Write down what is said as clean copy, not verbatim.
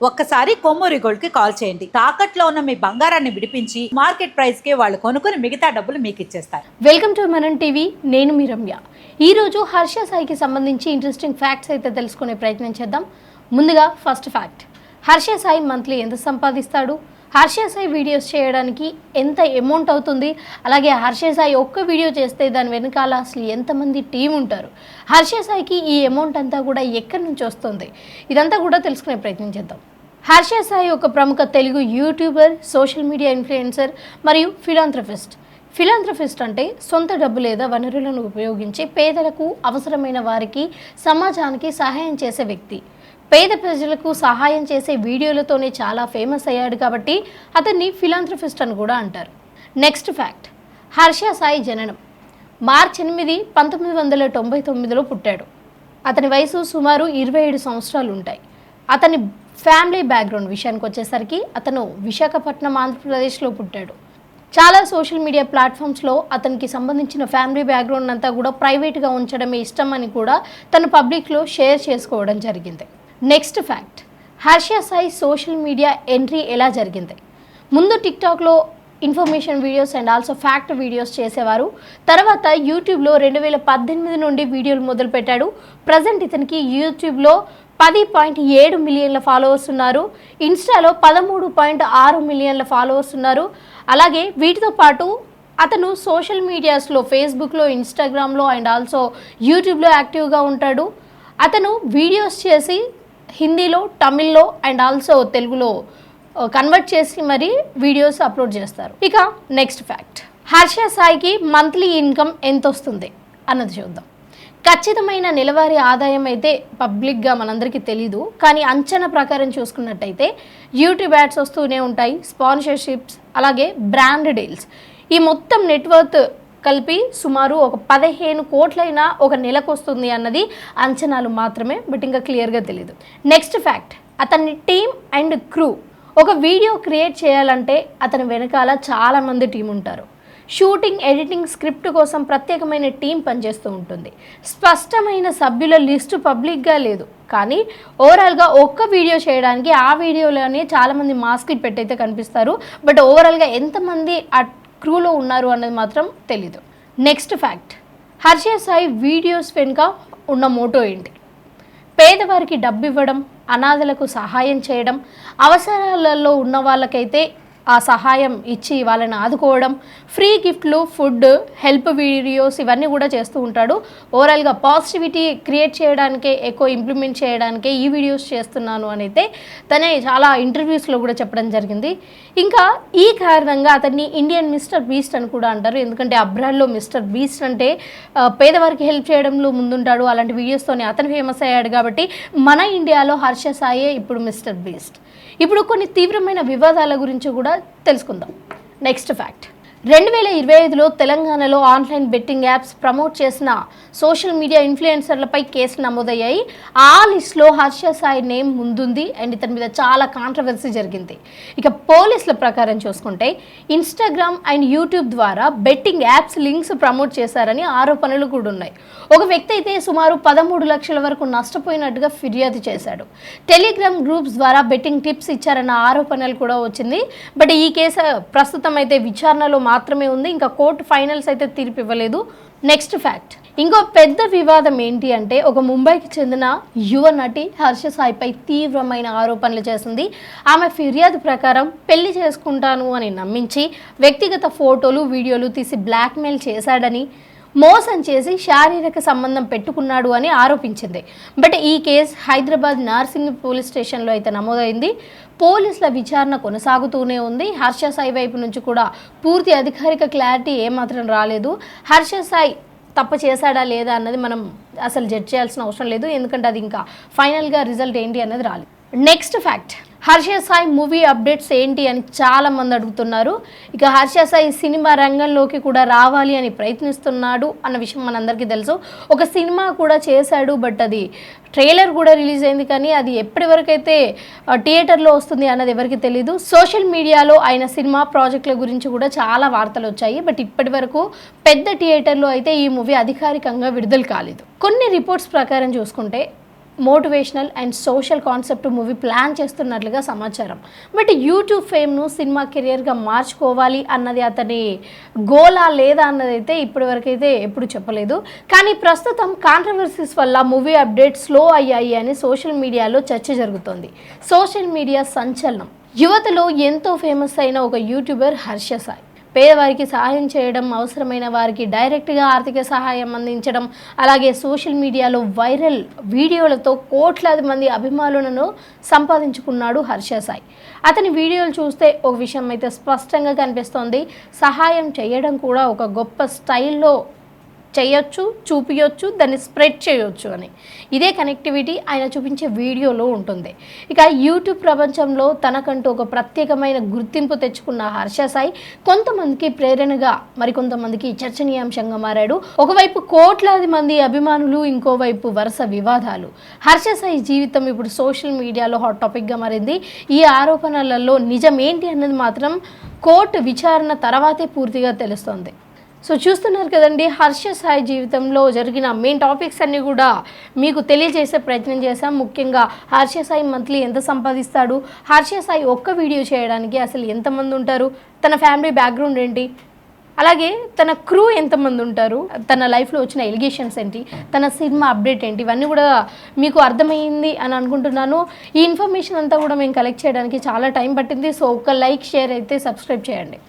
ఒక్కసారి కొమ్మూరి గోల్డ్ కి కాల్ చేయండి. తాకట్లో ఉన్న మీ బంగారాన్ని విడిపించి మార్కెట్ ప్రైస్ కి వాళ్ళు కొనుక్కుని మిగతా డబ్బులు మీకు ఇచ్చేస్తారు. వెల్కమ్ టు మనం టీవీ. నేను మీ రమ్య. ఈ రోజు హర్ష సాయికి సంబంధించి ఇంట్రెస్టింగ్ ఫ్యాక్ట్స్ అయితే తెలుసుకునే ప్రయత్నం చేద్దాం. ముందుగా first fact, Harsha Sai monthly ఎంత సంపాదిస్తాడు, హర్ష సాయి వీడియోస్ చేయడానికి ఎంత అమౌంట్ అవుతుంది, అలాగే హర్ష సాయి ఒక్క వీడియో చేస్తే దాని వెనకాల అసలు ఎంతమంది టీం ఉంటారు, హర్ష సాయికి ఈ అమౌంట్ అంతా కూడా ఎక్కడి నుంచి వస్తుంది, ఇదంతా కూడా తెలుసుకునే ప్రయత్నం చేద్దాం. హర్ష సాయి ఒక ప్రముఖ Telugu YouTuber, social media influencer మరియు ఫిలాంథ్రఫిస్ట్ అంటే సొంత డబ్బు లేదా వనరులను ఉపయోగించి పేదలకు, అవసరమైన వారికి, సమాజానికి సహాయం చేసే వ్యక్తి. పేద ప్రజలకు సహాయం చేసే వీడియోలతోనే చాలా ఫేమస్ అయ్యాడు కాబట్టి అతన్ని ఫిలాంథ్రఫిస్ట్ అని కూడా అంటారు. నెక్స్ట్ ఫ్యాక్ట్, హర్ష సాయి జననం మార్చి 8, 1999లో పుట్టాడు. అతని వయసు సుమారు 27 సంవత్సరాలు ఉంటాయి. అతని ఫ్యామిలీ బ్యాక్గ్రౌండ్ విషయానికి వచ్చేసరికి అతను విశాఖపట్నం, ఆంధ్రప్రదేశ్లో పుట్టాడు. చాలా సోషల్ మీడియా ప్లాట్ఫామ్స్లో అతనికి సంబంధించిన ఫ్యామిలీ బ్యాక్గ్రౌండ్ అంతా కూడా ప్రైవేట్గా ఉంచడమే ఇష్టం అని కూడా తను పబ్లిక్లో షేర్ చేసుకోవడం జరిగింది. Next fact, Harsha Sai social media entry ఎలా జరిగింది. ముందు టిక్టాక్లో information videos and also fact videos చేసేవారు. తర్వాత యూట్యూబ్లో 2018 నుండి వీడియోలు మొదలుపెట్టాడు. ప్రజెంట్ ఇతనికి యూట్యూబ్లో 10.7 మిలియన్ల ఫాలోవర్స్ ఉన్నారు. ఇన్స్టాలో 13.6 మిలియన్ల ఫాలోవర్స్ ఉన్నారు. అలాగే వీటితో పాటు అతను సోషల్ మీడియాస్లో ఫేస్బుక్లో, ఇన్స్టాగ్రామ్లో అండ్ ఆల్సో యూట్యూబ్లో యాక్టివ్గా ఉంటాడు. అతను వీడియోస్ చేసి హిందీలో, తమిళ్లో అండ్ ఆల్సో తెలుగులో కన్వర్ట్ చేసి మరి వీడియోస్ అప్లోడ్ చేస్తారు. ఇక నెక్స్ట్ ఫ్యాక్ట్, హర్ష సాయికి మంత్లీ ఇన్కమ్ ఎంత వస్తుంది అన్నది చూద్దాం. ఖచ్చితమైన నెలవారీ ఆదాయం అయితే పబ్లిక్గా మనందరికీ తెలీదు, కానీ అంచనా ప్రకారం చూసుకున్నట్టయితే యూట్యూబ్ యాడ్స్ వస్తూనే ఉంటాయి, స్పాన్సర్షిప్స్, అలాగే బ్రాండ్ డీల్స్, ఈ మొత్తం నెట్వర్త్ కలిపి సుమారు ఒక 15 కోట్లైనా ఒక నెలకు వస్తుంది అన్నది అంచనాలు మాత్రమే, బట్ ఇంకా క్లియర్గా తెలియదు. నెక్స్ట్ ఫ్యాక్ట్, అతని టీమ్ అండ్ క్రూ. ఒక వీడియో క్రియేట్ చేయాలంటే అతని వెనకాల చాలామంది టీం ఉంటారు. షూటింగ్, ఎడిటింగ్, స్క్రిప్ట్ కోసం ప్రత్యేకమైన టీం పనిచేస్తూ ఉంటుంది. స్పష్టమైన సభ్యుల లిస్టు పబ్లిక్గా లేదు, కానీ ఓవరాల్గా ఒక్క వీడియో చేయడానికి ఆ వీడియోలోనే చాలామంది మాస్క్ పెట్టయితే కనిపిస్తారు. బట్ ఓవరాల్గా ఎంతమంది ఆ క్రూలో ఉన్నారు అన్నది మాత్రం తెలీదు. Next fact, Harsha Sai videos వెనుక ఉన్న మోటో ఏంటి. పేదవారికి డబ్బు ఇవ్వడం, అనాథలకు సహాయం చేయడం, అవసరాలలో ఉన్న వాళ్ళకైతే ఆ సహాయం ఇచ్చి వాళ్ళని ఆదుకోవడం, ఫ్రీ గిఫ్ట్లు, ఫుడ్, హెల్ప్ వీడియోస్ ఇవన్నీ కూడా చేస్తూ ఉంటాడు. ఓవరాల్గా పాజిటివిటీ క్రియేట్ చేయడానికే, ఎక్కువ ఇంప్లిమెంట్ చేయడానికే ఈ వీడియోస్ చేస్తున్నాను అని అయితే తనే చాలా ఇంటర్వ్యూస్లో కూడా చెప్పడం జరిగింది. ఇంకా ఈ కారణంగా అతన్ని ఇండియన్ మిస్టర్ బీస్ట్ అని కూడా అంటారు. ఎందుకంటే అబ్రాడ్లో మిస్టర్ బీస్ట్ అంటే పేదవారికి హెల్ప్ చేయడంలో ముందుంటాడు. అలాంటి వీడియోస్తోనే అతను ఫేమస్ అయ్యాడు కాబట్టి మన ఇండియాలో హర్ష సాయే ఇప్పుడు మిస్టర్ బీస్ట్. ఇప్పుడు కొన్ని తీవ్రమైన వివాదాల గురించి కూడా తెలుసుకుందాం. నెక్స్ట్ ఫ్యాక్ట్, 2025లో తెలంగాణలో ఆన్లైన్ బెట్టింగ్ యాప్స్ ప్రమోట్ చేసిన సోషల్ మీడియా ఇన్ఫ్లుయెన్సర్లపై కేసులు నమోదయ్యాయి. ఆ లిస్ట్లో హర్ష సాయి నేమ్ ముందుంది అండ్ ఇతని మీద చాలా కాంట్రవర్సీ జరిగింది. ఇక పోలీసుల ప్రకారం చూసుకుంటే ఇన్స్టాగ్రామ్ అండ్ యూట్యూబ్ ద్వారా బెట్టింగ్ యాప్స్ లింక్స్ ప్రమోట్ చేశారని ఆరోపణలు కూడా ఉన్నాయి. ఒక వ్యక్తి అయితే సుమారు 13 లక్షల వరకు నష్టపోయినట్టుగా ఫిర్యాదు చేశాడు. టెలిగ్రామ్ గ్రూప్స్ ద్వారా బెట్టింగ్ టిప్స్ ఇచ్చారన్న ఆరోపణలు కూడా వచ్చింది. బట్ ఈ కేసు ప్రస్తుతం అయితే విచారణలో మాత్రమే ఉంది. ఇంకా కోర్టు ఫైనల్స్ అయితే తీర్పు ఇవ్వలేదు. నెక్స్ట్ ఫ్యాక్ట్, ఇంకో పెద్ద వివాదం ఏంటి అంటే ఒక ముంబైకి చెందిన యువ నటి హర్ష సాయిపై తీవ్రమైన ఆరోపణలు చేసింది. ఆమె ఫిర్యాదు ప్రకారం పెళ్లి చేసుకుంటాను అని నమ్మించి వ్యక్తిగత ఫోటోలు, వీడియోలు తీసి బ్లాక్మెయిల్ చేశాడని, మోసం చేసి శారీరక సంబంధం పెట్టుకున్నాడు అని ఆరోపించింది. బట్ ఈ కేసు హైదరాబాద్ నార్సింగ్ పోలీస్ స్టేషన్లో అయితే నమోదైంది. పోలీసుల విచారణ కొనసాగుతూనే ఉంది. హర్ష సాయి వైపు నుంచి కూడా పూర్తి అధికారిక క్లారిటీ ఏమాత్రం రాలేదు. హర్ష సాయి తప్పు చేశాడా లేదా అన్నది మనం అసలు జడ్జ్ చేయాల్సిన అవసరం లేదు, ఎందుకంటే అది ఇంకా ఫైనల్గా రిజల్ట్ ఏంటి అన్నది రాలేదు. Next fact, Harsha Sai movie updates ఏంటి అని చాలా మంది అడుగుతున్నారు. ఇక హర్ష సాయి సినిమా రంగంలోకి కూడా రావాలి అని ప్రయత్నిస్తున్నాడు అన్న విషయం మనందరికీ తెలుసు. ఒక సినిమా కూడా చేశాడు, బట్ అది ట్రైలర్ కూడా రిలీజ్ అయింది, కానీ అది ఎప్పటి వరకు అయితే థియేటర్లో వస్తుంది అన్నది ఎవరికి తెలీదు. సోషల్ మీడియాలో ఆయన సినిమా ప్రాజెక్టుల గురించి కూడా చాలా వార్తలు వచ్చాయి, బట్ ఇప్పటి వరకు పెద్ద థియేటర్లో అయితే ఈ మూవీ అధికారికంగా విడుదల కాలేదు. కొన్ని రిపోర్ట్స్ ప్రకారం చూసుకుంటే motivational and social concept movie plan చేస్తున్నట్లుగా సమాచారం. బట్ యూట్యూబ్ ఫేమ్ను సినిమా కెరియర్గా మార్చుకోవాలి అన్నది అతని గోలా లేదా అన్నది అయితే ఇప్పటివరకు అయితే ఎప్పుడు చెప్పలేదు. కానీ ప్రస్తుతం కాంట్రవర్సీస్ వల్ల మూవీ అప్డేట్ స్లో అయ్యాయి అని సోషల్ మీడియాలో చర్చ జరుగుతోంది. సోషల్ మీడియా సంచలనం. యువతలో ఎంతో ఫేమస్ అయిన ఒక యూట్యూబర్ హర్ష సాయి పేదవారికి సహాయం చేయడం, అవసరమైన వారికి డైరెక్ట్గా ఆర్థిక సహాయం అందించడం, అలాగే సోషల్ మీడియాలో వైరల్ వీడియోలతో కోట్లాది మంది అభిమానులను సంపాదించుకున్నాడు హర్ష సాయి. అతని వీడియోలు చూస్తే ఒక విషయం అయితే స్పష్టంగా కనిపిస్తోంది. సహాయం చేయడం కూడా ఒక గొప్ప స్టైల్లో చేయొచ్చు, చూపించవచ్చు, దాన్ని స్ప్రెడ్ చేయొచ్చు అని. ఇదే కనెక్టివిటీ ఆయన చూపించే వీడియోలో ఉంటుంది. ఇక యూట్యూబ్ ప్రపంచంలో తనకంటూ ఒక ప్రత్యేకమైన గుర్తింపు తెచ్చుకున్న హర్ష సాయి కొంతమందికి ప్రేరణగా, మరికొంతమందికి చర్చనీయాంశంగా మారాడు. ఒకవైపు కోట్లాది మంది అభిమానులు, ఇంకోవైపు వరుస వివాదాలు. హర్ష సాయి జీవితం ఇప్పుడు సోషల్ మీడియాలో హాట్ టాపిక్గా మారింది. ఈ ఆరోపణలలో నిజం ఏంటి అన్నది మాత్రం కోర్టు విచారణ తర్వాతే పూర్తిగా తెలుస్తోంది. సో చూస్తున్నారు కదండి, హర్ష సాయి జీవితంలో జరిగిన మెయిన్ టాపిక్స్ అన్నీ కూడా మీకు తెలియజేసే ప్రయత్నం చేశాం. ముఖ్యంగా హర్ష సాయి మంత్లీ ఎంత సంపాదిస్తాడు, హర్ష సాయి ఒక్క వీడియో చేయడానికి అసలు ఎంతమంది ఉంటారు, తన ఫ్యామిలీ బ్యాక్గ్రౌండ్ ఏంటి, అలాగే తన క్రూ ఎంతమంది ఉంటారు, తన లైఫ్లో వచ్చిన ఎలిగేషన్స్ ఏంటి, తన సినిమా అప్డేట్ ఏంటి, ఇవన్నీ కూడా మీకు అర్థమైంది అని అనుకుంటున్నాను. ఈ ఇన్ఫర్మేషన్ అంతా కూడా మేము కలెక్ట్ చేయడానికి చాలా టైం పట్టింది. సో ఒక లైక్, షేర్ అయితే సబ్స్క్రైబ్ చేయండి.